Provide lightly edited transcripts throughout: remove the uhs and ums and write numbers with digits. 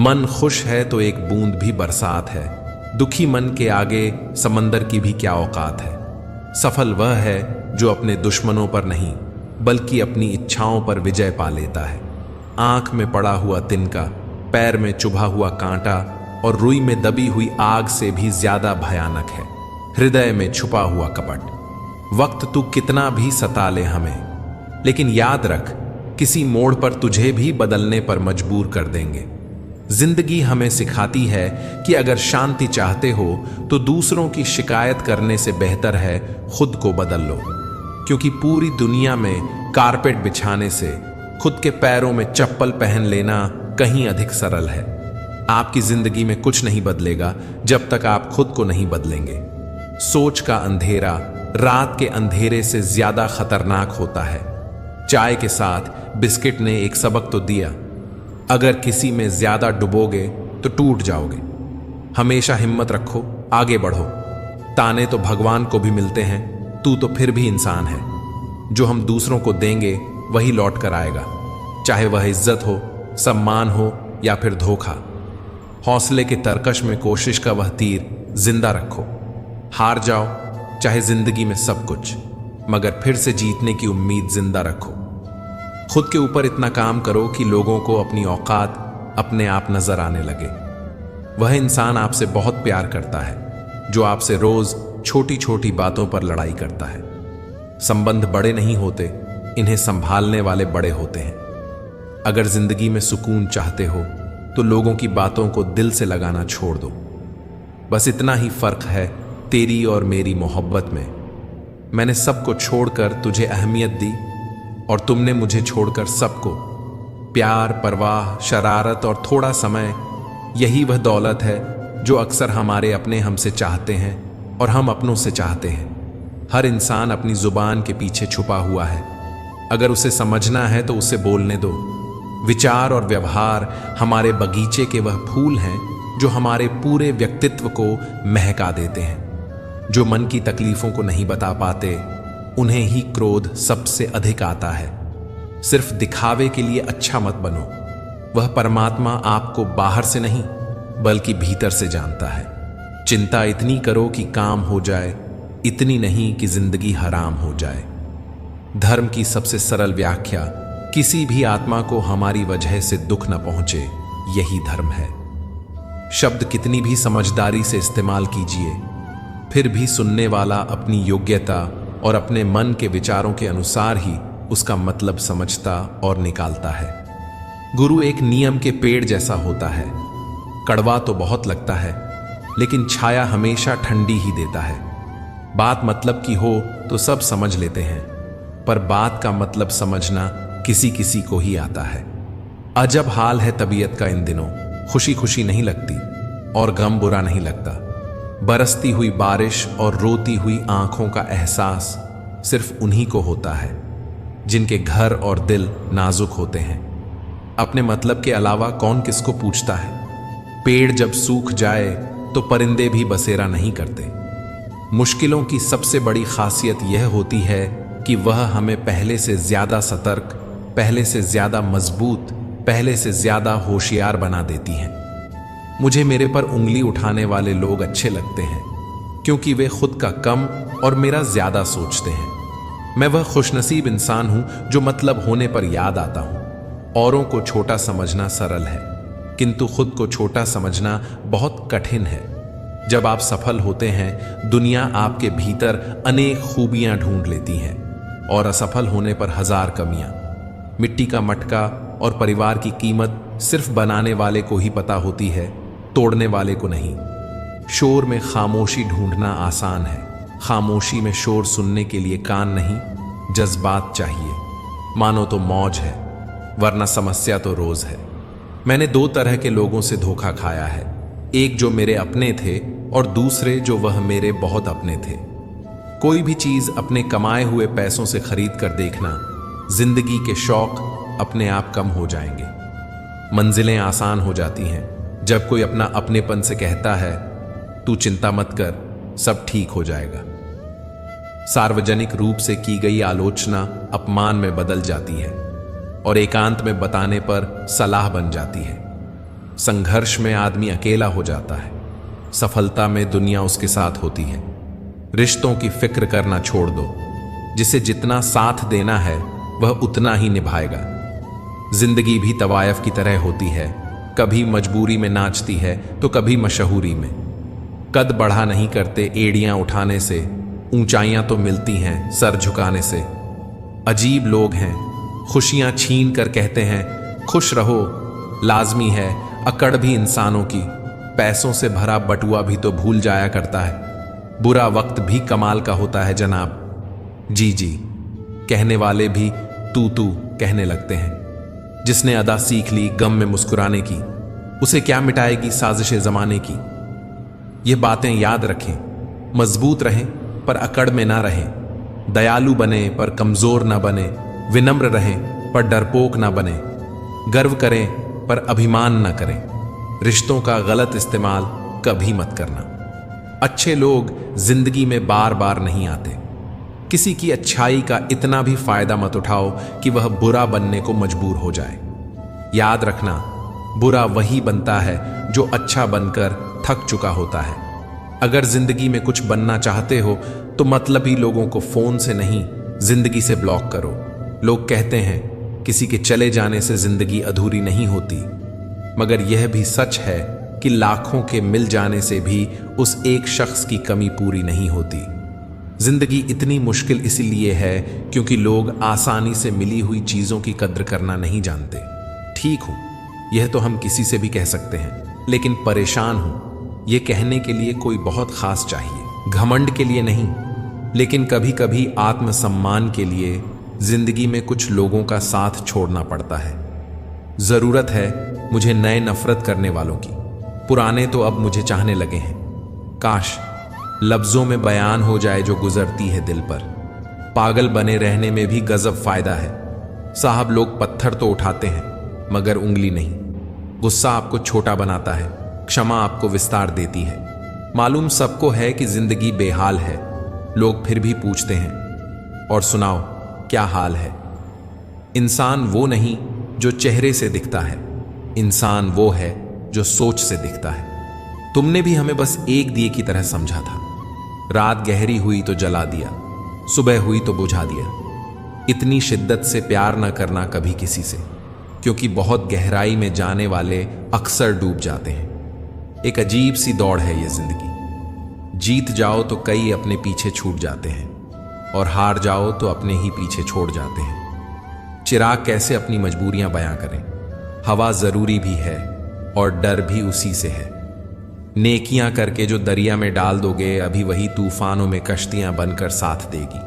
मन खुश है तो एक बूंद भी बरसात है, दुखी मन के आगे समंदर की भी क्या औकात है। सफल वह है जो अपने दुश्मनों पर नहीं बल्कि अपनी इच्छाओं पर विजय पा लेता है। आंख में पड़ा हुआ तिनका, पैर में चुभा हुआ कांटा और रुई में दबी हुई आग से भी ज्यादा भयानक है हृदय में छुपा हुआ कपट। वक्त तू कितना भी सता ले हमें, लेकिन याद रख किसी मोड़ पर तुझे भी बदलने पर मजबूर कर देंगे। जिंदगी हमें सिखाती है कि अगर शांति चाहते हो तो दूसरों की शिकायत करने से बेहतर है खुद को बदल लो, क्योंकि पूरी दुनिया में कारपेट बिछाने से खुद के पैरों में चप्पल पहन लेना कहीं अधिक सरल है। आपकी जिंदगी में कुछ नहीं बदलेगा जब तक आप खुद को नहीं बदलेंगे। सोच का अंधेरा रात के अंधेरे से ज्यादा खतरनाक होता है। चाय के साथ बिस्किट ने एक सबक तो दिया, अगर किसी में ज्यादा डुबोगे तो टूट जाओगे। हमेशा हिम्मत रखो, आगे बढ़ो। ताने तो भगवान को भी मिलते हैं, तू तो फिर भी इंसान है। जो हम दूसरों को देंगे वही लौट कर आएगा, चाहे वह इज्जत हो, सम्मान हो या फिर धोखा। हौसले के तरकश में कोशिश का वह तीर जिंदा रखो। हार जाओ चाहे जिंदगी में सब कुछ, मगर फिर से जीतने की उम्मीद जिंदा रखो। खुद के ऊपर इतना काम करो कि लोगों को अपनी औकात अपने आप नजर आने लगे। वह इंसान आपसे बहुत प्यार करता है जो आपसे रोज छोटी छोटी बातों पर लड़ाई करता है। संबंध बड़े नहीं होते, इन्हें संभालने वाले बड़े होते हैं। अगर जिंदगी में सुकून चाहते हो तो लोगों की बातों को दिल से लगाना छोड़ दो। बस इतना ही फर्क है तेरी और मेरी मोहब्बत में। मैंने सबको छोड़कर तुझे अहमियत दी और तुमने मुझे छोड़कर सबको। प्यार, परवाह, शरारत और थोड़ा समय, यही वह दौलत है जो अक्सर हमारे अपने हमसे चाहते हैं और हम अपनों से चाहते हैं। हर इंसान अपनी जुबान के पीछे छुपा हुआ है। अगर उसे समझना है तो उसे बोलने दो। विचार और व्यवहार हमारे बगीचे के वह फूल हैं जो हमारे पूरे व्यक्तित्व को महका देते हैं। जो मन की तकलीफों को नहीं बता पाते, उन्हें ही क्रोध सबसे अधिक आता है। सिर्फ दिखावे के लिए अच्छा मत बनो। वह परमात्मा आपको बाहर से नहीं बल्कि भीतर से जानता है। चिंता इतनी करो कि काम हो जाए, इतनी नहीं कि जिंदगी हराम हो जाए। धर्म की सबसे सरल व्याख्या, किसी भी आत्मा को हमारी वजह से दुख न पहुंचे, यही धर्म है। शब्द कितनी भी समझदारी से इस्तेमाल कीजिए, फिर भी सुनने वाला अपनी योग्यता और अपने मन के विचारों के अनुसार ही उसका मतलब समझता और निकालता है। गुरु एक नीम के पेड़ जैसा होता है। कड़वा तो बहुत लगता है, लेकिन छाया हमेशा ठंडी ही देता है। बात मतलब की हो तो सब समझ लेते हैं, पर बात का मतलब समझना किसी किसी को ही आता है। अजब हाल है तबीयत का इन दिनों। खुशी खुशी नहीं लगती और गम बुरा नहीं लगता। बरसती हुई बारिश और रोती हुई आंखों का एहसास सिर्फ उन्हीं को होता है जिनके घर और दिल नाजुक होते हैं। अपने मतलब के अलावा कौन किसको पूछता है। पेड़ जब सूख जाए तो परिंदे भी बसेरा नहीं करते। मुश्किलों की सबसे बड़ी खासियत यह होती है कि वह हमें पहले से ज्यादा सतर्क, पहले से ज्यादा मजबूत, पहले से ज्यादा होशियार बना देती हैं। मुझे मेरे पर उंगली उठाने वाले लोग अच्छे लगते हैं, क्योंकि वे खुद का कम और मेरा ज्यादा सोचते हैं। मैं वह खुशनसीब इंसान हूं जो मतलब होने पर याद आता हूं। औरों को छोटा समझना सरल है, किंतु खुद को छोटा समझना बहुत कठिन है। जब आप सफल होते हैं, दुनिया आपके भीतर अनेक खूबियां ढूंढ लेती है और असफल होने पर हजार कमियां। मिट्टी का मटका और परिवार की कीमत सिर्फ बनाने वाले को ही पता होती है, तोड़ने वाले को नहीं। शोर में खामोशी ढूंढना आसान है। खामोशी में शोर सुनने के लिए कान नहीं, जज्बात चाहिए। मानो तो मौज है, वरना समस्या तो रोज है। मैंने दो तरह के लोगों से धोखा खाया है, एक जो मेरे अपने थे और दूसरे जो वह मेरे बहुत अपने थे। कोई भी चीज अपने कमाए हुए पैसों से खरीद कर देखना, जिंदगी के शौक अपने आप कम हो जाएंगे। मंजिलें आसान हो जाती हैं जब कोई अपना अपनेपन से कहता है, तू चिंता मत कर, सब ठीक हो जाएगा। सार्वजनिक रूप से की गई आलोचना अपमान में बदल जाती है और एकांत में बताने पर सलाह बन जाती है। संघर्ष में आदमी अकेला हो जाता है, सफलता में दुनिया उसके साथ होती है। रिश्तों की फिक्र करना छोड़ दो, जिसे जितना साथ देना है वह उतना ही निभाएगा। जिंदगी भी तवायफ की तरह होती है, कभी मजबूरी में नाचती है तो कभी मशहूरी में। कद बढ़ा नहीं करते एड़ियां उठाने से, ऊंचाइयां तो मिलती हैं सर झुकाने से। अजीब लोग हैं, खुशियां छीन कर कहते हैं खुश रहो। लाजमी है अकड़ भी इंसानों की, पैसों से भरा बटुआ भी तो भूल जाया करता है। बुरा वक्त भी कमाल का होता है जनाब। जी जी कहने वाले भी तू तू कहने लगते हैं। जिसने अदा सीख ली गम में मुस्कुराने की, उसे क्या मिटाएगी साजिशे जमाने की। ये बातें याद रखें, मजबूत रहें पर अकड़ में ना रहें। दयालु बने पर कमजोर ना बने, विनम्र रहें पर डरपोक ना बने। गर्व करें पर अभिमान ना करें। रिश्तों का गलत इस्तेमाल कभी मत करना। अच्छे लोग जिंदगी में बार बार नहीं आते। किसी की अच्छाई का इतना भी फायदा मत उठाओ कि वह बुरा बनने को मजबूर हो जाए। याद रखना, बुरा वही बनता है जो अच्छा बनकर थक चुका होता है। अगर जिंदगी में कुछ बनना चाहते हो तो मतलबी लोगों को फोन से नहीं, जिंदगी से ब्लॉक करो। लोग कहते हैं किसी के चले जाने से जिंदगी अधूरी नहीं होती, मगर यह भी सच है कि लाखों के मिल जाने से भी उस एक शख्स की कमी पूरी नहीं होती। जिंदगी इतनी मुश्किल इसलिए है क्योंकि लोग आसानी से मिली हुई चीजों की कद्र करना नहीं जानते। ठीक हूं, यह तो हम किसी से भी कह सकते हैं, लेकिन परेशान हूं यह कहने के लिए कोई बहुत खास चाहिए। घमंड के लिए नहीं, लेकिन कभी कभी आत्मसम्मान के लिए जिंदगी में कुछ लोगों का साथ छोड़ना पड़ता है। जरूरत है मुझे नए नफरत करने वालों की, पुराने तो अब मुझे चाहने लगे हैं। काश लफ्जों में बयान हो जाए जो गुजरती है दिल पर। पागल बने रहने में भी गजब फायदा है। साहब लोग पत्थर तो उठाते हैं मगर उंगली नहीं। गुस्सा आपको छोटा बनाता है, क्षमा आपको विस्तार देती है। मालूम सबको है कि जिंदगी बेहाल है, लोग फिर भी पूछते हैं और सुनाओ क्या हाल है। इंसान वो नहीं जो चेहरे से दिखता है, इंसान वो है जो सोच से दिखता है। तुमने भी हमें बस एक दिए की तरह समझा था। रात गहरी हुई तो जला दिया, सुबह हुई तो बुझा दिया। इतनी शिद्दत से प्यार न करना कभी किसी से, क्योंकि बहुत गहराई में जाने वाले अक्सर डूब जाते हैं। एक अजीब सी दौड़ है ये जिंदगी। जीत जाओ तो कई अपने पीछे छूट जाते हैं, और हार जाओ तो अपने ही पीछे छोड़ जाते हैं। चिराग कैसे अपनी मजबूरियां बयां करें। हवा जरूरी भी है और डर भी उसी से है। नेकियां करके जो दरिया में डाल दोगे, अभी वही तूफानों में कश्तियां बनकर साथ देगी।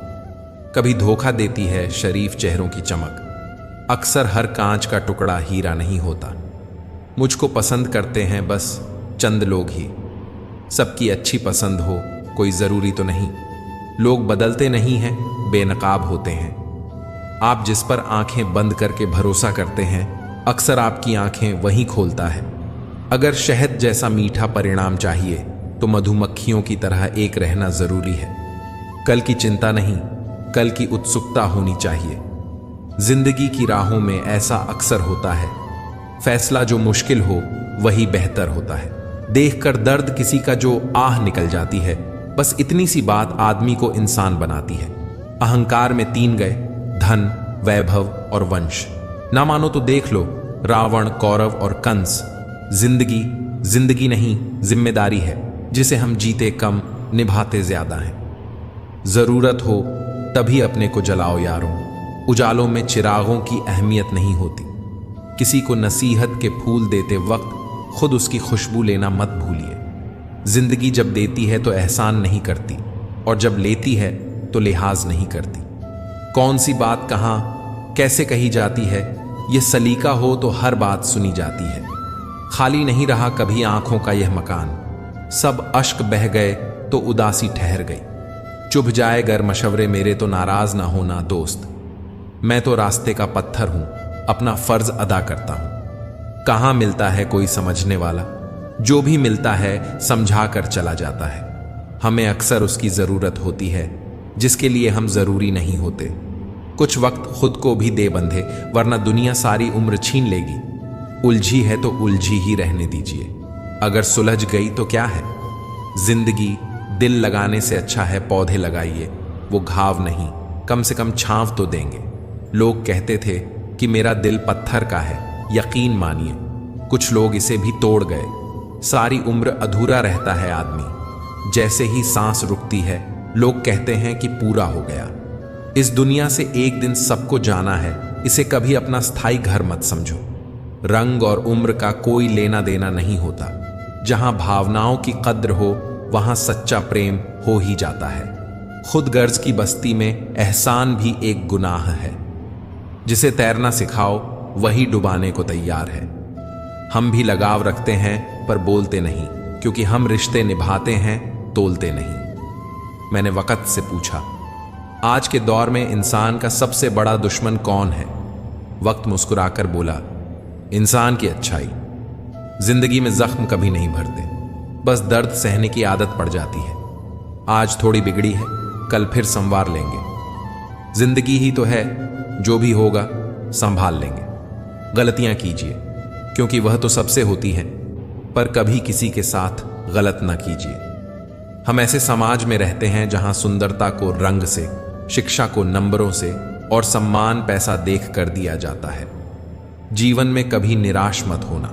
कभी धोखा देती है शरीफ चेहरों की चमक। अक्सर हर कांच का टुकड़ा हीरा नहीं होता। मुझको पसंद करते हैं बस चंद लोग ही। सबकी अच्छी पसंद हो कोई जरूरी तो नहीं। लोग बदलते नहीं हैं, बेनकाब होते हैं। आप जिस पर आंखें बंद करके भरोसा करते हैं, अक्सर आपकी आंखें वहीं खोलता है। अगर शहद जैसा मीठा परिणाम चाहिए तो मधुमक्खियों की तरह एक रहना जरूरी है। कल की चिंता नहीं, कल की उत्सुकता होनी चाहिए। जिंदगी की राहों में ऐसा अक्सर होता है, फैसला जो मुश्किल हो वही बेहतर होता है। देखकर दर्द किसी का जो आह निकल जाती है, बस इतनी सी बात आदमी को इंसान बनाती है। अहंकार में 3 गए, धन, वैभव और वंश। ना मानो तो देख लो रावण, कौरव और कंस। जिंदगी नहीं, जिम्मेदारी है, जिसे हम जीते कम, निभाते ज्यादा हैं। जरूरत हो तभी अपने को जलाओ यारों। उजालों में चिरागों की अहमियत नहीं होती। किसी को नसीहत के फूल देते वक्त खुद उसकी खुशबू लेना मत भूलिए। जिंदगी जब देती है तो एहसान नहीं करती, और जब लेती है तो लिहाज नहीं करती। कौन सी बात कहां कैसे कही जाती है, यह सलीका हो तो हर बात सुनी जाती है। खाली नहीं रहा कभी आंखों का यह मकान। सब अश्क बह गए तो उदासी ठहर गई। चुभ जाए गर मशवरे मेरे तो नाराज ना होना दोस्त। मैं तो रास्ते का पत्थर हूं, अपना फर्ज अदा करता हूं। कहां मिलता है कोई समझने वाला, जो भी मिलता है समझा कर चला जाता है। हमें अक्सर उसकी जरूरत होती है जिसके लिए हम जरूरी नहीं होते। कुछ वक्त खुद को भी दे बंधे, वरना दुनिया सारी उम्र छीन लेगी। उलझी है तो उलझी ही रहने दीजिए। अगर सुलझ गई तो क्या है। जिंदगी दिल लगाने से अच्छा है पौधे लगाइए, वो घाव नहीं, कम से कम छांव तो देंगे। लोग कहते थे कि मेरा दिल पत्थर का है, यकीन मानिए कुछ लोग इसे भी तोड़ गए। सारी उम्र अधूरा रहता है आदमी, जैसे ही सांस रुकती है लोग कहते हैं कि पूरा हो गया। इस दुनिया से एक दिन सबको जाना है, इसे कभी अपना स्थायी घर मत समझो। रंग और उम्र का कोई लेना देना नहीं होता। जहां भावनाओं की कद्र हो वहां सच्चा प्रेम हो ही जाता है। खुद गर्ज की बस्ती में एहसान भी एक गुनाह है। जिसे तैरना सिखाओ वही डुबाने को तैयार है। हम भी लगाव रखते हैं पर बोलते नहीं, क्योंकि हम रिश्ते निभाते हैं, तोलते नहीं। मैंने वक्त से पूछा, आज के दौर में इंसान का सबसे बड़ा दुश्मन कौन है? वक्त मुस्कुराकर बोला, इंसान की अच्छाई। जिंदगी में जख्म कभी नहीं भरते, बस दर्द सहने की आदत पड़ जाती है। आज थोड़ी बिगड़ी है, कल फिर संवार लेंगे। जिंदगी ही तो है, जो भी होगा संभाल लेंगे। गलतियां कीजिए, क्योंकि वह तो सबसे होती हैं, पर कभी किसी के साथ गलत ना कीजिए। हम ऐसे समाज में रहते हैं जहां सुंदरता को रंग से, शिक्षा को नंबरों से और सम्मान पैसा देख कर दिया जाता है। जीवन में कभी निराश मत होना।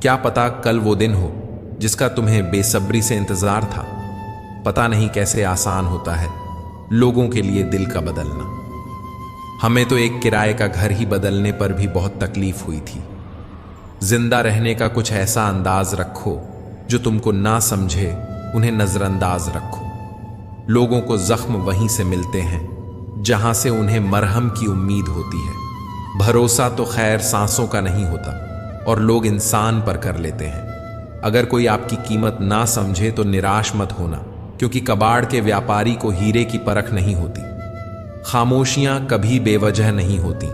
क्या पता कल वो दिन हो जिसका तुम्हें बेसब्री से इंतजार था। पता नहीं कैसे आसान होता है लोगों के लिए दिल का बदलना। हमें तो एक किराए का घर ही बदलने पर भी बहुत तकलीफ हुई थी। जिंदा रहने का कुछ ऐसा अंदाज रखो जो तुमको ना समझे उन्हें नजरअंदाज रखो। लोगों को जख्म वहीं से मिलते हैं जहां से उन्हें मरहम की उम्मीद होती है। भरोसा तो खैर सांसों का नहीं होता और लोग इंसान पर कर लेते हैं। अगर कोई आपकी कीमत ना समझे तो निराश मत होना, क्योंकि कबाड़ के व्यापारी को हीरे की परख नहीं होती। खामोशियां कभी बेवजह नहीं होती।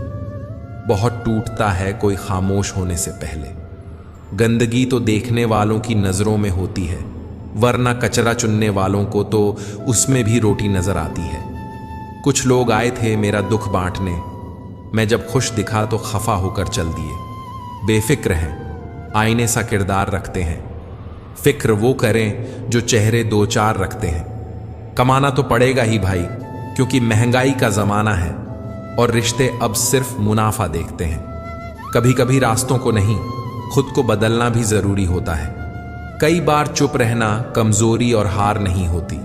बहुत टूटता है कोई खामोश होने से पहले। गंदगी तो देखने वालों की नजरों में होती है, वरना कचरा चुनने वालों को तो उसमें भी रोटी नजर आती है। कुछ लोग आए थे मेरा दुख बांटने, मैं जब खुश दिखा तो खफा होकर चल दिए। बेफिक्र हैं, आईने सा किरदार रखते हैं। फिक्र वो करें जो चेहरे दो चार रखते हैं। कमाना तो पड़ेगा ही भाई, क्योंकि महंगाई का जमाना है और रिश्ते अब सिर्फ मुनाफा देखते हैं। कभी कभी रास्तों को नहीं, खुद को बदलना भी जरूरी होता है। कई बार चुप रहना कमजोरी और हार नहीं होती,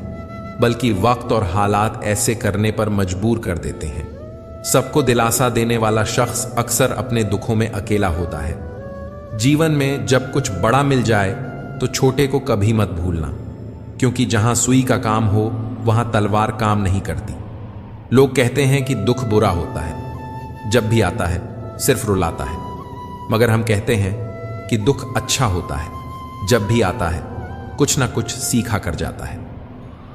बल्कि वक्त और हालात ऐसे करने पर मजबूर कर देते हैं। सबको दिलासा देने वाला शख्स अक्सर अपने दुखों में अकेला होता है। जीवन में जब कुछ बड़ा मिल जाए तो छोटे को कभी मत भूलना, क्योंकि जहां सुई का काम हो वहां तलवार काम नहीं करती। लोग कहते हैं कि दुख बुरा होता है, जब भी आता है सिर्फ रुलाता है, मगर हम कहते हैं कि दुख अच्छा होता है, जब भी आता है कुछ ना कुछ सीखा कर जाता है।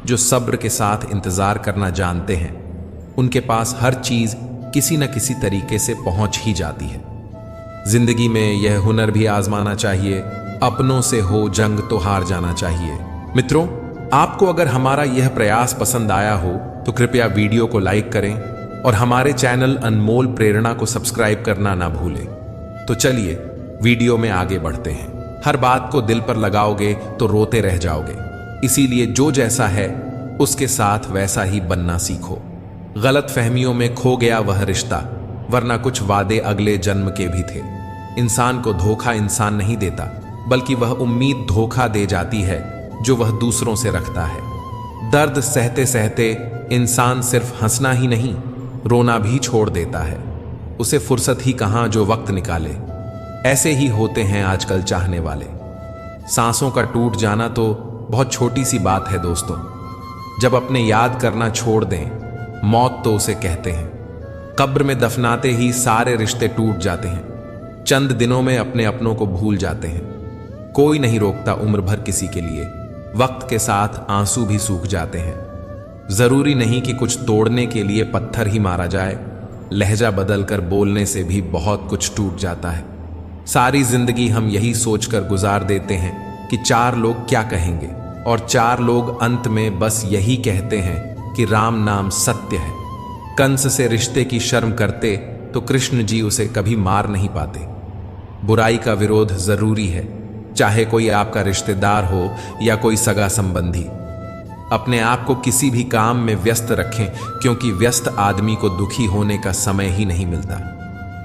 जो सब्र के साथ इंतजार करना जानते हैं उनके पास हर चीज किसी न किसी तरीके से पहुंच ही जाती है। जिंदगी में यह हुनर भी आजमाना चाहिए, अपनों से हो जंग तो हार जाना चाहिए। मित्रों, आपको अगर हमारा यह प्रयास पसंद आया हो तो कृपया वीडियो को लाइक करें और हमारे चैनल अनमोल प्रेरणा को सब्सक्राइब करना ना भूलें। तो चलिए वीडियो में आगे बढ़ते हैं। हर बात को दिल पर लगाओगे तो रोते रह जाओगे, इसीलिए जो जैसा है उसके साथ वैसा ही बनना सीखो। गलत फहमियों में खो गया वह रिश्ता, वरना कुछ वादे अगले जन्म के भी थे। इंसान को धोखा इंसान नहीं देता, बल्कि वह उम्मीद धोखा दे जाती है जो वह दूसरों से रखता है। दर्द सहते सहते इंसान सिर्फ हंसना ही नहीं, रोना भी छोड़ देता है। उसे फुर्सत ही कहां जो वक्त निकाले। ऐसे ही होते हैं आजकल चाहने वाले। सांसों का टूट जाना तो बहुत छोटी सी बात है दोस्तों। जब अपने याद करना छोड़ दें, मौत तो उसे कहते हैं। कब्र में दफनाते ही सारे रिश्ते टूट जाते हैं। चंद दिनों में अपने अपनों को भूल जाते हैं। कोई नहीं रोकता उम्र भर किसी के लिए। वक्त के साथ आंसू भी सूख जाते हैं। जरूरी नहीं कि कुछ तोड़ने के लिए पत्थर ही मारा जाए। लहजा बदलकर बोलने से भी बहुत कुछ टूट जाता है। सारी जिंदगी हम यही सोचकर गुजार देते हैं कि चार लोग क्या कहेंगे, और चार लोग अंत में बस यही कहते हैं कि राम नाम सत्य है। कंस से रिश्ते की शर्म करते तो कृष्ण जी उसे कभी मार नहीं पाते। बुराई का विरोध जरूरी है, चाहे कोई आपका रिश्तेदार हो या कोई सगा संबंधी। अपने आप को किसी भी काम में व्यस्त रखें, क्योंकि व्यस्त आदमी को दुखी होने का समय ही नहीं मिलता।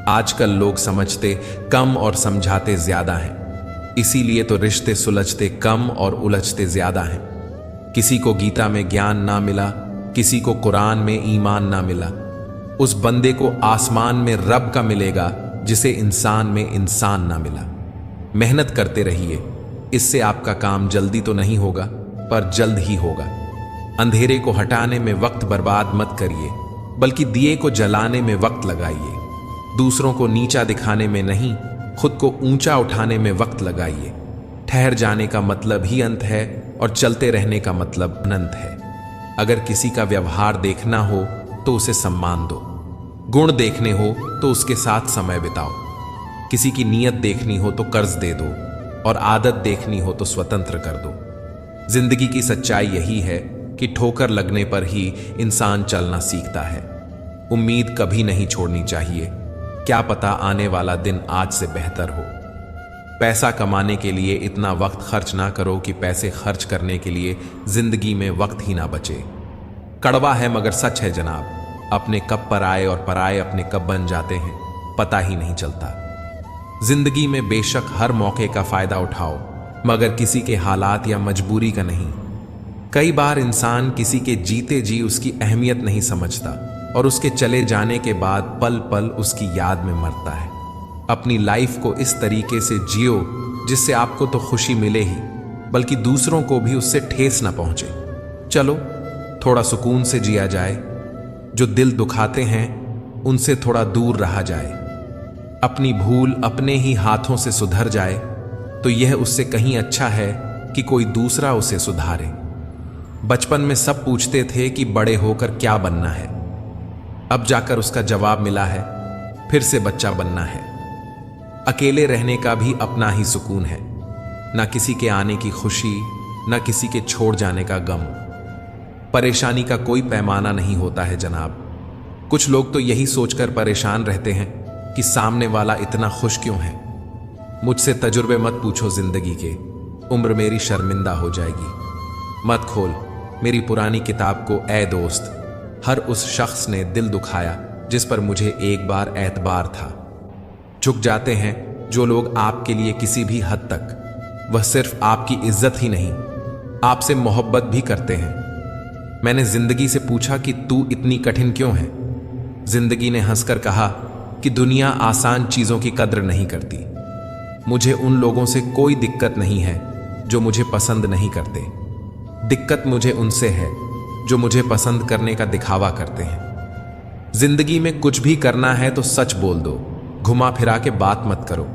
आजकल लोग समझते कम और समझाते ज्यादा हैं, इसीलिए तो रिश्ते सुलझते कम और उलझते ज्यादा हैं। किसी को गीता में ज्ञान ना मिला, किसी को कुरान में ईमान ना मिला। उस बंदे को आसमान में रब का मिलेगा जिसे इंसान में इंसान ना मिला। मेहनत करते रहिए, इससे आपका काम जल्दी तो नहीं होगा पर जल्द ही होगा। अंधेरे को हटाने में वक्त बर्बाद मत करिए, बल्कि दिए को जलाने में वक्त लगाइए। दूसरों को नीचा दिखाने में नहीं, खुद को ऊंचा उठाने में वक्त लगाइए। ठहर जाने का मतलब ही अंत है और चलते रहने का मतलब अनंत है। अगर किसी का व्यवहार देखना हो तो उसे सम्मान दो, गुण देखने हो तो उसके साथ समय बिताओ। किसी की नीयत देखनी हो तो कर्ज दे दो और आदत देखनी हो तो स्वतंत्र कर दो। जिंदगी की सच्चाई यही है कि ठोकर लगने पर ही इंसान चलना सीखता है। उम्मीद कभी नहीं छोड़नी चाहिए, क्या पता आने वाला दिन आज से बेहतर हो। पैसा कमाने के लिए इतना वक्त खर्च ना करो कि पैसे खर्च करने के लिए जिंदगी में वक्त ही ना बचे। कड़वा है मगर सच है जनाब, अपने कब पर आए और पराए अपने कब बन जाते हैं पता ही नहीं चलता। जिंदगी में बेशक हर मौके का फायदा उठाओ, मगर किसी के हालात या मजबूरी का नहीं। कई बार इंसान किसी के जीते जी उसकी अहमियत नहीं समझता और उसके चले जाने के बाद पल पल उसकी याद में मरता है। अपनी लाइफ को इस तरीके से जियो जिससे आपको तो खुशी मिले ही, बल्कि दूसरों को भी उससे ठेस ना पहुंचे। चलो थोड़ा सुकून से जिया जाए, जो दिल दुखाते हैं उनसे थोड़ा दूर रहा जाए। अपनी भूल अपने ही हाथों से सुधर जाए तो यह उससे कहीं अच्छा है कि कोई दूसरा उसे सुधारे। बचपन में सब पूछते थे कि बड़े होकर क्या बनना है, अब जाकर उसका जवाब मिला है, फिर से बच्चा बनना है। अकेले रहने का भी अपना ही सुकून है, ना किसी के आने की खुशी, ना किसी के छोड़ जाने का गम। परेशानी का कोई पैमाना नहीं होता है जनाब। कुछ लोग तो यही सोचकर परेशान रहते हैं कि सामने वाला इतना खुश क्यों है। मुझसे तजुर्बे मत पूछो जिंदगी के, उम्र मेरी शर्मिंदा हो जाएगी। मत खोल मेरी पुरानी किताब को ऐ दोस्त, हर उस शख्स ने दिल दुखाया जिस पर मुझे एक बार एतबार था। झुक जाते हैं जो लोग आपके लिए किसी भी हद तक, वह सिर्फ आपकी इज्जत ही नहीं आपसे मोहब्बत भी करते हैं। मैंने जिंदगी से पूछा कि तू इतनी कठिन क्यों है। जिंदगी ने हंसकर कहा कि दुनिया आसान चीजों की कद्र नहीं करती। मुझे उन लोगों से कोई दिक्कत नहीं है जो मुझे पसंद नहीं करते, दिक्कत मुझे उनसे है जो मुझे पसंद करने का दिखावा करते हैं। जिंदगी में कुछ भी करना है तो सच बोल दो, घुमा फिरा के बात मत करो।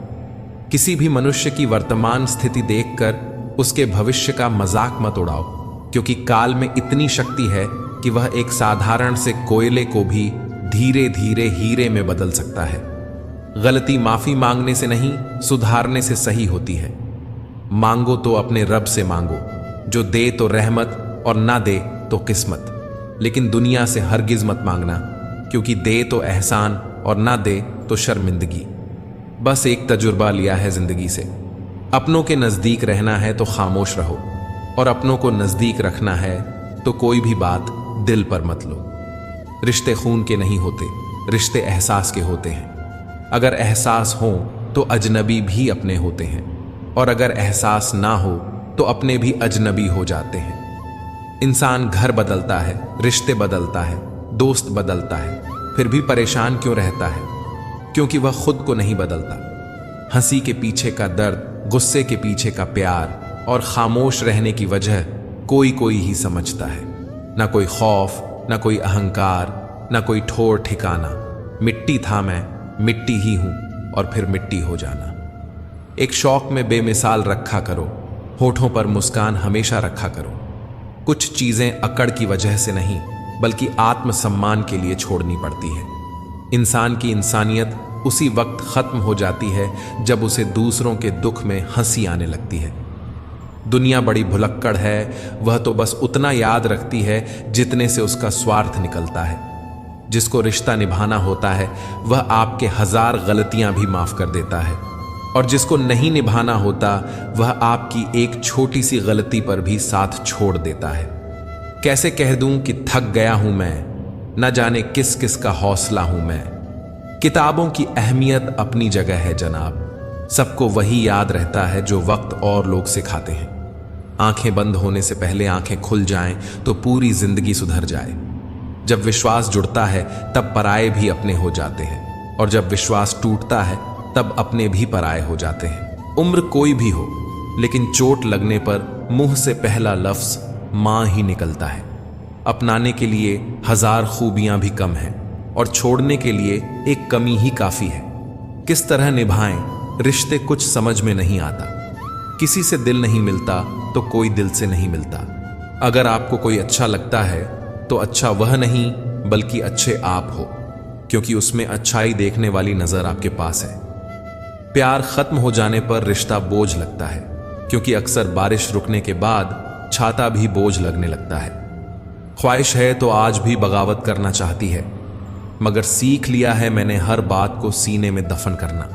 किसी भी मनुष्य की वर्तमान स्थिति देखकर उसके भविष्य का मजाक मत उड़ाओ, क्योंकि काल में इतनी शक्ति है कि वह एक साधारण से कोयले को भी धीरे धीरे हीरे में बदल सकता है। गलती माफी मांगने से नहीं, सुधारने से सही होती है। मांगो तो अपने रब से मांगो, जो दे तो रहमत और ना दे तो किस्मत। लेकिन दुनिया से हरगिज मत मांगना, क्योंकि दे तो एहसान और ना दे तो शर्मिंदगी। बस एक तजुर्बा लिया है जिंदगी से, अपनों के नजदीक रहना है तो खामोश रहो, और अपनों को नजदीक रखना है तो कोई भी बात दिल पर मत लो। रिश्ते खून के नहीं होते, रिश्ते एहसास के होते हैं। अगर एहसास हो तो अजनबी भी अपने होते हैं, और अगर एहसास ना हो तो अपने भी अजनबी हो जाते हैं। इंसान घर बदलता है, रिश्ते बदलता है, दोस्त बदलता है, फिर भी परेशान क्यों रहता है? क्योंकि वह खुद को नहीं बदलता। हंसी के पीछे का दर्द, गुस्से के पीछे का प्यार और खामोश रहने की वजह कोई कोई ही समझता है। ना कोई खौफ, ना कोई अहंकार, ना कोई ठोर ठिकाना। मिट्टी था मैं, मिट्टी ही हूं, और फिर मिट्टी हो जाना। एक शौक में बेमिसाल रखा करो, होठों पर मुस्कान हमेशा रखा करो। कुछ चीजें अकड़ की वजह से नहीं, बल्कि आत्मसम्मान के लिए छोड़नी पड़ती है। इंसान की इंसानियत उसी वक्त खत्म हो जाती है जब उसे दूसरों के दुख में हंसी आने लगती है। दुनिया बड़ी भुलक्कड़ है, वह तो बस उतना याद रखती है जितने से उसका स्वार्थ निकलता है। जिसको रिश्ता निभाना होता है वह आपके 1000 गलतियां भी माफ कर देता है। और जिसको नहीं निभाना होता वह आपकी एक छोटी सी गलती पर भी साथ छोड़ देता है। कैसे कह दूं कि थक गया हूं मैं, न जाने किस किस का हौसला हूं मैं। किताबों की अहमियत अपनी जगह है जनाब, सबको वही याद रहता है जो वक्त और लोग सिखाते हैं। आंखें बंद होने से पहले आंखें खुल जाएं तो पूरी जिंदगी सुधर जाए। जब विश्वास जुड़ता है तब पराये भी अपने हो जाते हैं, और जब विश्वास टूटता है तब अपने भी पराये हो जाते हैं। उम्र कोई भी हो, लेकिन चोट लगने पर मुंह से पहला लफ्ज मां ही निकलता है। अपनाने के लिए 1000 खूबियां भी कम हैं, और छोड़ने के लिए एक कमी ही काफी है। किस तरह निभाएं रिश्ते कुछ समझ में नहीं आता। किसी से दिल नहीं मिलता तो कोई दिल से नहीं मिलता। अगर आपको कोई अच्छा लगता है तो अच्छा वह नहीं बल्कि अच्छे आप हो, क्योंकि उसमें अच्छाई देखने वाली नजर आपके पास है। प्यार खत्म हो जाने पर रिश्ता बोझ लगता है, क्योंकि अक्सर बारिश रुकने के बाद छाता भी बोझ लगने लगता है। ख्वाहिश है तो आज भी बगावत करना चाहती है, मगर सीख लिया है मैंने हर बात को सीने में दफन करना।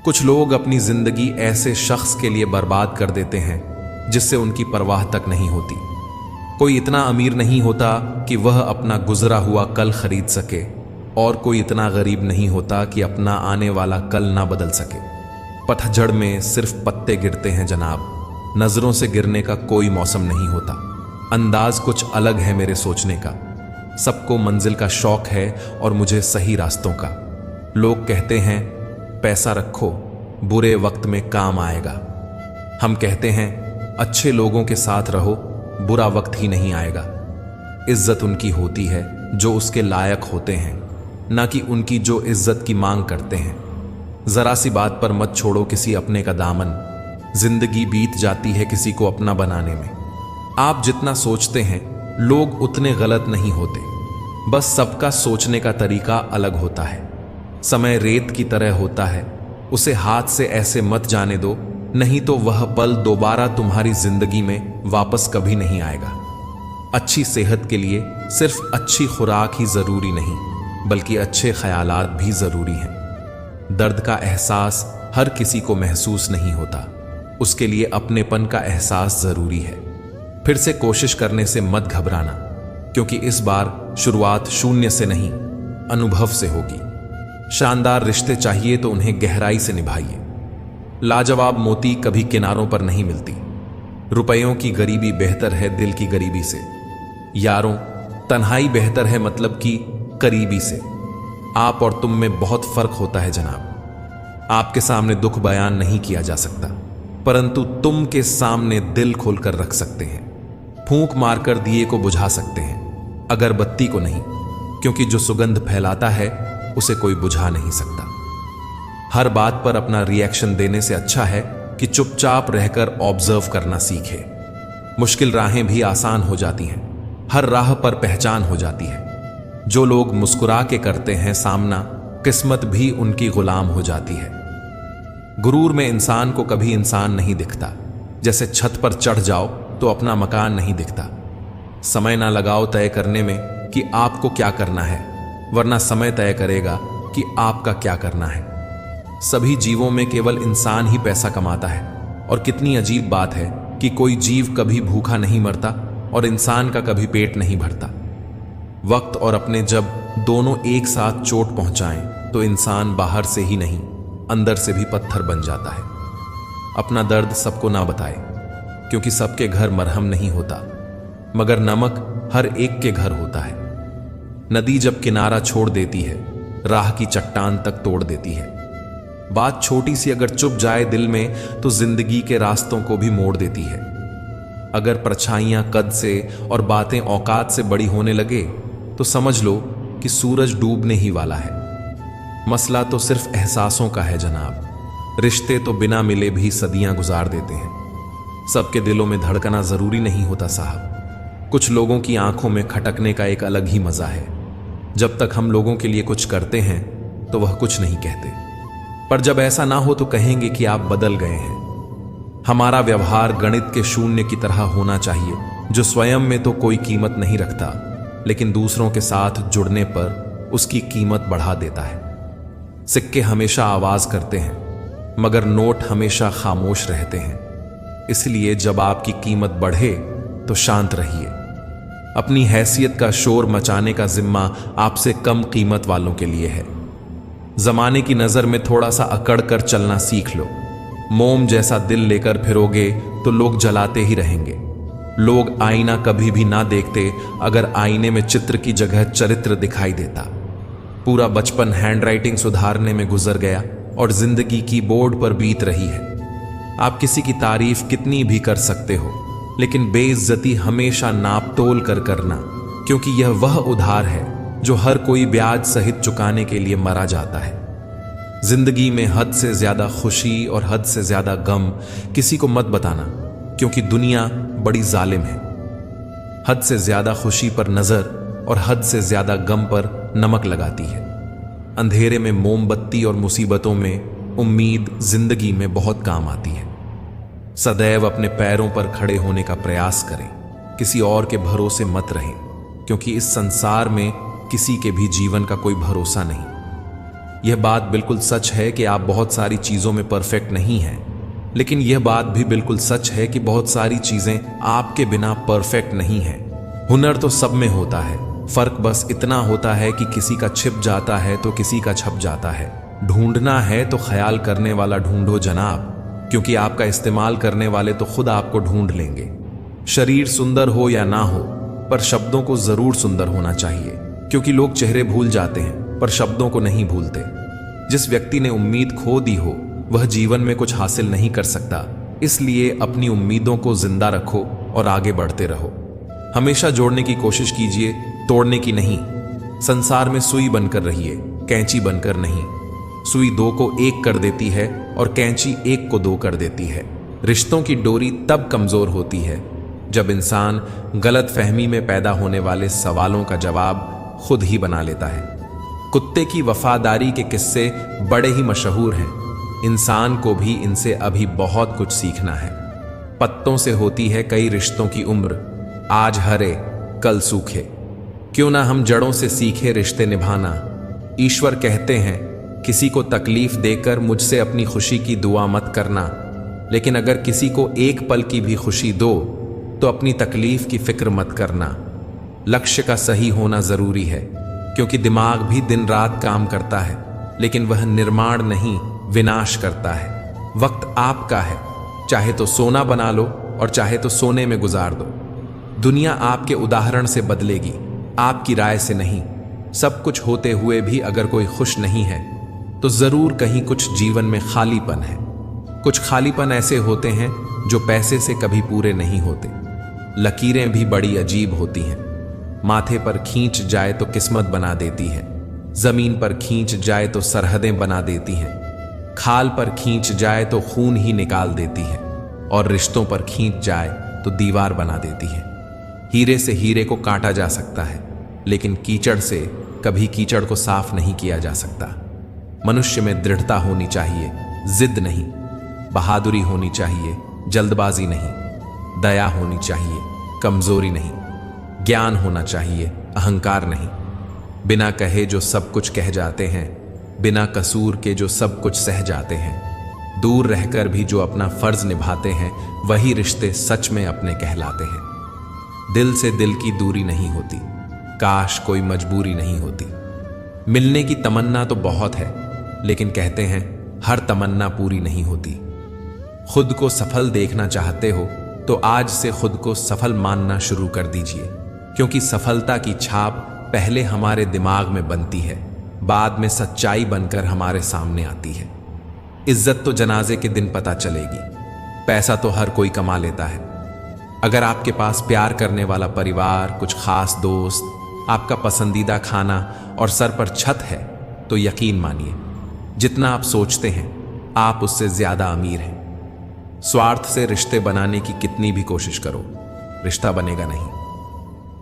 कुछ लोग अपनी जिंदगी ऐसे शख्स के लिए बर्बाद कर देते हैं जिससे उनकी परवाह तक नहीं होती। कोई इतना अमीर नहीं होता कि वह अपना गुजरा हुआ कल खरीद सके, और कोई इतना गरीब नहीं होता कि अपना आने वाला कल ना बदल सके। पतझड़ में सिर्फ पत्ते गिरते हैं जनाब, नजरों से गिरने का कोई मौसम नहीं होता। अंदाज कुछ अलग है मेरे सोचने का। सबको मंजिल का शौक है और मुझे सही रास्तों का। लोग कहते हैं पैसा रखो, बुरे वक्त में काम आएगा। हम कहते हैं अच्छे लोगों के साथ रहो, बुरा वक्त ही नहीं आएगा। इज्जत उनकी होती है जो उसके लायक होते हैं, ना कि उनकी जो इज्जत की मांग करते हैं। जरा सी बात पर मत छोड़ो किसी अपने का दामन, जिंदगी बीत जाती है किसी को अपना बनाने में। आप जितना सोचते हैं लोग उतने गलत नहीं होते, बस सबका सोचने का तरीका अलग होता है। समय रेत की तरह होता है, उसे हाथ से ऐसे मत जाने दो, नहीं तो वह पल दोबारा तुम्हारी जिंदगी में वापस कभी नहीं आएगा। अच्छी सेहत के लिए सिर्फ अच्छी खुराक ही जरूरी नहीं, बल्कि अच्छे ख्यालात भी जरूरी हैं। दर्द का एहसास हर किसी को महसूस नहीं होता, उसके लिए अपनेपन का एहसास जरूरी है। फिर से कोशिश करने से मत घबराना, क्योंकि इस बार शुरुआत शून्य से नहीं, अनुभव से होगी। शानदार रिश्ते चाहिए तो उन्हें गहराई से निभाइए। लाजवाब मोती कभी किनारों पर नहीं मिलती। रुपयों की गरीबी बेहतर है दिल की गरीबी से। यारों, तन्हाई बेहतर है मतलब की करीबी से। आप और तुम में बहुत फर्क होता है जनाब। आपके सामने दुख बयान नहीं किया जा सकता, परंतु तुम के सामने दिल खोलकर रख सकते हैं। फूंक मारकर दिए को बुझा सकते हैं, अगरबत्ती को नहीं, क्योंकि जो सुगंध फैलाता है उसे कोई बुझा नहीं सकता। हर बात पर अपना रिएक्शन देने से अच्छा है कि चुपचाप रहकर ऑब्जर्व करना सीखे। मुश्किल राहें भी आसान हो जाती हैं, हर राह पर पहचान हो जाती है। जो लोग मुस्कुरा के करते हैं सामना, किस्मत भी उनकी गुलाम हो जाती है। गुरूर में इंसान को कभी इंसान नहीं दिखता। जैसे छत पर चढ़ जाओ तो अपना मकान नहीं दिखता। समय ना लगाओ तय करने में कि आपको क्या करना है, वरना समय तय करेगा कि आपका क्या करना है। सभी जीवों में केवल इंसान ही पैसा कमाता है, और कितनी अजीब बात है कि कोई जीव कभी भूखा नहीं मरता और इंसान का कभी पेट नहीं भरता। वक्त और अपने जब दोनों एक साथ चोट पहुंचाएं तो इंसान बाहर से ही नहीं, अंदर से भी पत्थर बन जाता है। अपना दर्द सबको ना बताए, क्योंकि सबके घर मरहम नहीं होता, मगर नमक हर एक के घर होता है। नदी जब किनारा छोड़ देती है, राह की चट्टान तक तोड़ देती है। बात छोटी सी अगर चुप जाए दिल में तो जिंदगी के रास्तों को भी मोड़ देती है। अगर परछाइयां कद से और बातें औकात से बड़ी होने लगे तो समझ लो कि सूरज डूबने ही वाला है। मसला तो सिर्फ एहसासों का है जनाब। रिश्ते तो बिना मिले भी सदियां गुजार देते हैं। सबके दिलों में धड़कना जरूरी नहीं होता साहब। कुछ लोगों की आंखों में खटकने का एक अलग ही मजा है। जब तक हम लोगों के लिए कुछ करते हैं तो वह कुछ नहीं कहते, पर जब ऐसा ना हो तो कहेंगे कि आप बदल गए हैं। हमारा व्यवहार गणित के शून्य की तरह होना चाहिए, जो स्वयं में तो कोई कीमत नहीं रखता, लेकिन दूसरों के साथ जुड़ने पर उसकी कीमत बढ़ा देता है। सिक्के हमेशा आवाज करते हैं, मगर नोट हमेशा खामोश रहते हैं। इसलिए जब आपकी कीमत बढ़े तो शांत रहिए। अपनी हैसियत का शोर मचाने का जिम्मा आपसे कम कीमत वालों के लिए है। जमाने की नजर में थोड़ा सा अकड़ कर चलना सीख लो। मोम जैसा दिल लेकर फिरोगे तो लोग जलाते ही रहेंगे। लोग आईना कभी भी ना देखते अगर आईने में चित्र की जगह चरित्र दिखाई देता। पूरा बचपन हैंडराइटिंग सुधारने में गुजर गया और जिंदगी कीबोर्ड पर बीत रही है। आप किसी की तारीफ कितनी भी कर सकते हो, लेकिन बेइज्जती हमेशा नाप तोल कर करना, क्योंकि यह वह उधार है जो हर कोई ब्याज सहित चुकाने के लिए मरा जाता है। जिंदगी में हद से ज्यादा खुशी और हद से ज्यादा गम किसी को मत बताना, क्योंकि दुनिया बड़ी जालिम है। हद से ज्यादा खुशी पर नजर और हद से ज्यादा गम पर नमक लगाती है। अंधेरे में मोमबत्ती और मुसीबतों में उम्मीद जिंदगी में बहुत काम आती है। सदैव अपने पैरों पर खड़े होने का प्रयास करें, किसी और के भरोसे मत रहें, क्योंकि इस संसार में किसी के भी जीवन का कोई भरोसा नहीं। यह बात बिल्कुल सच है कि आप बहुत सारी चीजों में परफेक्ट नहीं हैं, लेकिन यह बात भी बिल्कुल सच है कि बहुत सारी चीजें आपके बिना परफेक्ट नहीं हैं। हुनर तो सब में होता है, फर्क बस इतना होता है कि किसी का छिप जाता है तो किसी का छप जाता है। ढूंढना है तो ख्याल करने वाला ढूंढो जनाब, क्योंकि आपका इस्तेमाल करने वाले तो खुद आपको ढूंढ लेंगे। शरीर सुंदर हो या ना हो, पर शब्दों को जरूर सुंदर होना चाहिए, क्योंकि लोग चेहरे भूल जाते हैं पर शब्दों को नहीं भूलते। जिस व्यक्ति ने उम्मीद खो दी हो वह जीवन में कुछ हासिल नहीं कर सकता। इसलिए अपनी उम्मीदों को जिंदा रखो और आगे बढ़ते रहो। हमेशा जोड़ने की कोशिश कीजिए, तोड़ने की नहीं। संसार में सुई बनकर रहिए, कैंची बनकर नहीं। सुई दो को एक कर देती है और कैंची एक को दो कर देती है। रिश्तों की डोरी तब कमजोर होती है जब इंसान गलत फहमी में पैदा होने वाले सवालों का जवाब खुद ही बना लेता है। कुत्ते की वफादारी के किस्से बड़े ही मशहूर हैं। इंसान को भी इनसे अभी बहुत कुछ सीखना है। पत्तों से होती है कई रिश्तों की उम्र, आज हरे कल सूखे। क्यों ना हम जड़ों से सीखे रिश्ते निभाना। ईश्वर कहते हैं, किसी को तकलीफ देकर मुझसे अपनी खुशी की दुआ मत करना, लेकिन अगर किसी को एक पल की भी खुशी दो तो अपनी तकलीफ की फिक्र मत करना। लक्ष्य का सही होना जरूरी है, क्योंकि दिमाग भी दिन रात काम करता है, लेकिन वह निर्माण नहीं विनाश करता है। वक्त आपका है, चाहे तो सोना बना लो और चाहे तो सोने में गुजार दो। दुनिया आपके उदाहरण से बदलेगी, आपकी राय से नहीं। सब कुछ होते हुए भी अगर कोई खुश नहीं है तो जरूर कहीं कुछ जीवन में खालीपन है। कुछ खालीपन ऐसे होते हैं जो पैसे से कभी पूरे नहीं होते। लकीरें भी बड़ी अजीब होती हैं। माथे पर खींच जाए तो किस्मत बना देती है, जमीन पर खींच जाए तो सरहदें बना देती हैं, खाल पर खींच जाए तो खून ही निकाल देती है, और रिश्तों पर खींच जाए तो दीवार बना देती है। हीरे से हीरे को काटा जा सकता है, लेकिन कीचड़ से कभी कीचड़ को साफ नहीं किया जा सकता। मनुष्य में दृढ़ता होनी चाहिए, जिद नहीं। बहादुरी होनी चाहिए, जल्दबाजी नहीं। दया होनी चाहिए, कमजोरी नहीं। ज्ञान होना चाहिए, अहंकार नहीं। बिना कहे जो सब कुछ कह जाते हैं, बिना कसूर के जो सब कुछ सह जाते हैं। दूर रहकर भी जो अपना फर्ज निभाते हैं, वही रिश्ते सच में अपने कहलाते हैं। दिल से दिल की दूरी नहीं होती, काश कोई मजबूरी नहीं होती। मिलने की तमन्ना तो बहुत है, लेकिन कहते हैं हर तमन्ना पूरी नहीं होती। खुद को सफल देखना चाहते हो तो आज से खुद को सफल मानना शुरू कर दीजिए, क्योंकि सफलता की छाप पहले हमारे दिमाग में बनती है, बाद में सच्चाई बनकर हमारे सामने आती है। इज्जत तो जनाजे के दिन पता चलेगी। पैसा तो हर कोई कमा लेता है। अगर आपके पास प्यार करने वाला परिवार, कुछ खास दोस्त, आपका पसंदीदा खाना और सर पर छत है, तो यकीन मानिए जितना आप सोचते हैं आप उससे ज्यादा अमीर हैं। स्वार्थ से रिश्ते बनाने की कितनी भी कोशिश करो, रिश्ता बनेगा नहीं।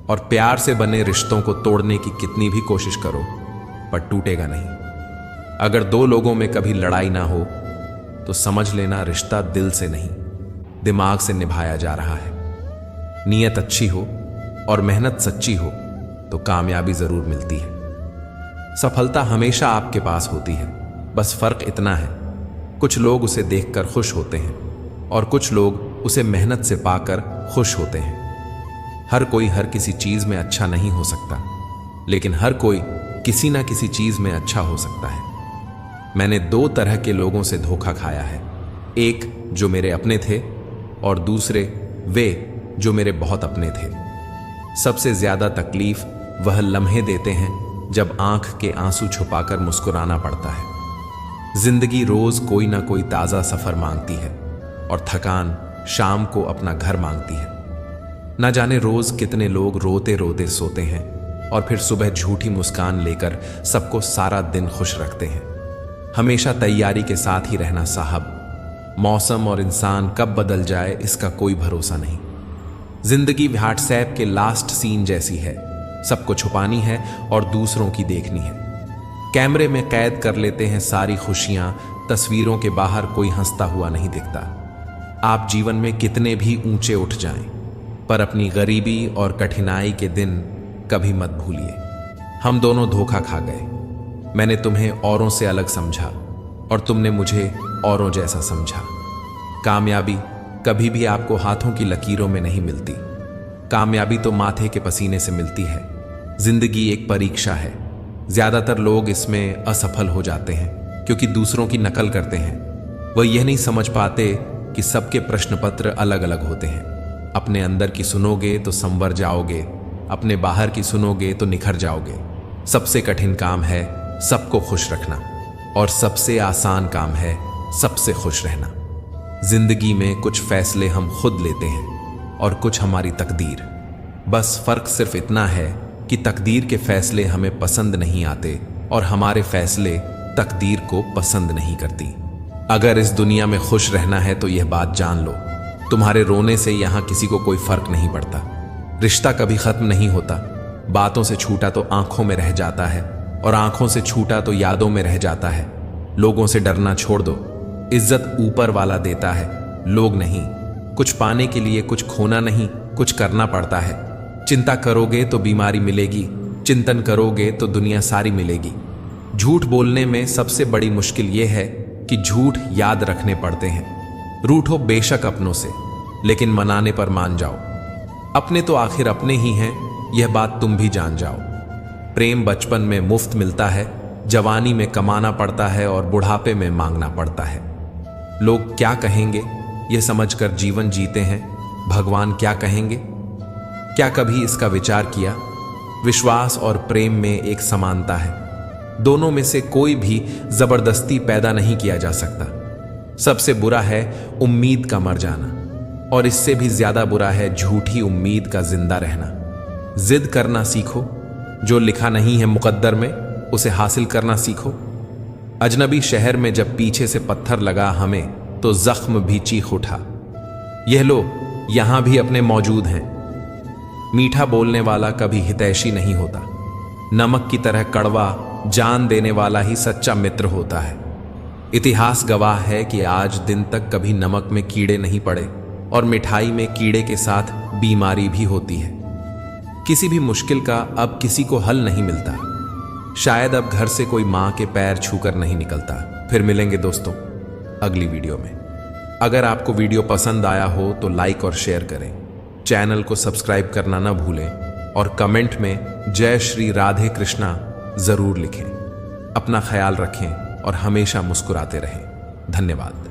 और प्यार से बने रिश्तों को तोड़ने की कितनी भी कोशिश करो, पर टूटेगा नहीं। अगर दो लोगों में कभी लड़ाई ना हो तो समझ लेना रिश्ता दिल से नहीं, दिमाग से निभाया जा रहा है। नीयत अच्छी हो और मेहनत सच्ची हो तो कामयाबी जरूर मिलती है। सफलता हमेशा आपके पास होती है, बस फर्क इतना है कुछ लोग उसे देखकर खुश होते हैं और कुछ लोग उसे मेहनत से पाकर खुश होते हैं। हर कोई हर किसी चीज में अच्छा नहीं हो सकता, लेकिन हर कोई किसी ना किसी चीज में अच्छा हो सकता है। मैंने दो तरह के लोगों से धोखा खाया है, एक जो मेरे अपने थे और दूसरे वे जो मेरे बहुत अपने थे। सबसे ज्यादा तकलीफ वह लम्हे देते हैं जब आंख के आंसू छुपाकर मुस्कुराना पड़ता है। जिंदगी रोज कोई ना कोई ताजा सफर मांगती है और थकान शाम को अपना घर मांगती है। ना जाने रोज कितने लोग रोते रोते सोते हैं और फिर सुबह झूठी मुस्कान लेकर सबको सारा दिन खुश रखते हैं। हमेशा तैयारी के साथ ही रहना साहब, मौसम और इंसान कब बदल जाए इसका कोई भरोसा नहीं। जिंदगी व्हाट्सएप के लास्ट सीन जैसी है, सबको छुपानी है और दूसरों की देखनी है। कैमरे में कैद कर लेते हैं सारी खुशियां, तस्वीरों के बाहर कोई हंसता हुआ नहीं दिखता। आप जीवन में कितने भी ऊंचे उठ जाएं, पर अपनी गरीबी और कठिनाई के दिन कभी मत भूलिए। हम दोनों धोखा खा गए। मैंने तुम्हें औरों से अलग समझा और तुमने मुझे औरों जैसा समझा। कामयाबी कभी भी आपको हाथों की लकीरों में नहीं मिलती। कामयाबी तो माथे के पसीने से मिलती है। जिंदगी एक परीक्षा है। ज्यादातर लोग इसमें असफल हो जाते हैं क्योंकि दूसरों की नकल करते हैं। वह यह नहीं समझ पाते कि सबके प्रश्न पत्र अलग अलग होते हैं। अपने अंदर की सुनोगे तो संवर जाओगे, अपने बाहर की सुनोगे तो निखर जाओगे। सबसे कठिन काम है सबको खुश रखना और सबसे आसान काम है सबसे खुश रहना। जिंदगी में कुछ फैसले हम खुद लेते हैं और कुछ हमारी तकदीर। बस फर्क सिर्फ इतना है कि तकदीर के फैसले हमें पसंद नहीं आते और हमारे फैसले तकदीर को पसंद नहीं करती। अगर इस दुनिया में खुश रहना है तो यह बात जान लो, तुम्हारे रोने से यहां किसी को कोई फर्क नहीं पड़ता। रिश्ता कभी खत्म नहीं होता। बातों से छूटा तो आंखों में रह जाता है और आंखों से छूटा तो यादों में रह जाता है। लोगों से डरना छोड़ दो। इज्जत ऊपर वाला देता है, लोग नहीं। कुछ पाने के लिए कुछ खोना नहीं, कुछ करना पड़ता है। चिंता करोगे तो बीमारी मिलेगी, चिंतन करोगे तो दुनिया सारी मिलेगी। झूठ बोलने में सबसे बड़ी मुश्किल यह है कि झूठ याद रखने पड़ते हैं। रूठो बेशक अपनों से, लेकिन मनाने पर मान जाओ। अपने तो आखिर अपने ही हैं, यह बात तुम भी जान जाओ। प्रेम बचपन में मुफ्त मिलता है, जवानी में कमाना पड़ता है और बुढ़ापे में मांगना पड़ता है। लोग क्या कहेंगे यह समझकर जीवन जीते हैं, भगवान क्या कहेंगे? क्या कभी इसका विचार किया? विश्वास और प्रेम में एक समानता है। दोनों में से कोई भी जबरदस्ती पैदा नहीं किया जा सकता। सबसे बुरा है उम्मीद का मर जाना, और इससे भी ज्यादा बुरा है झूठी उम्मीद का जिंदा रहना। जिद करना सीखो, जो लिखा नहीं है मुकद्दर में उसे हासिल करना सीखो। अजनबी शहर में जब पीछे से पत्थर लगा हमें तो जख्म भी चीख उठा। यह लो यहां भी अपने मौजूद हैं। मीठा बोलने वाला कभी हितैषी नहीं होता। नमक की तरह कड़वा जान देने वाला ही सच्चा मित्र होता है। इतिहास गवाह है कि आज दिन तक कभी नमक में कीड़े नहीं पड़े और मिठाई में कीड़े के साथ बीमारी भी होती है। किसी भी मुश्किल का अब किसी को हल नहीं मिलता। शायद अब घर से कोई मां के पैर छूकर नहीं निकलता। फिर मिलेंगे दोस्तों अगली वीडियो में। अगर आपको वीडियो पसंद आया हो तो लाइक और शेयर करें, चैनल को सब्सक्राइब करना ना भूलें और कमेंट में जय श्री राधे कृष्णा जरूर लिखें। अपना ख्याल रखें और हमेशा मुस्कुराते रहें। धन्यवाद।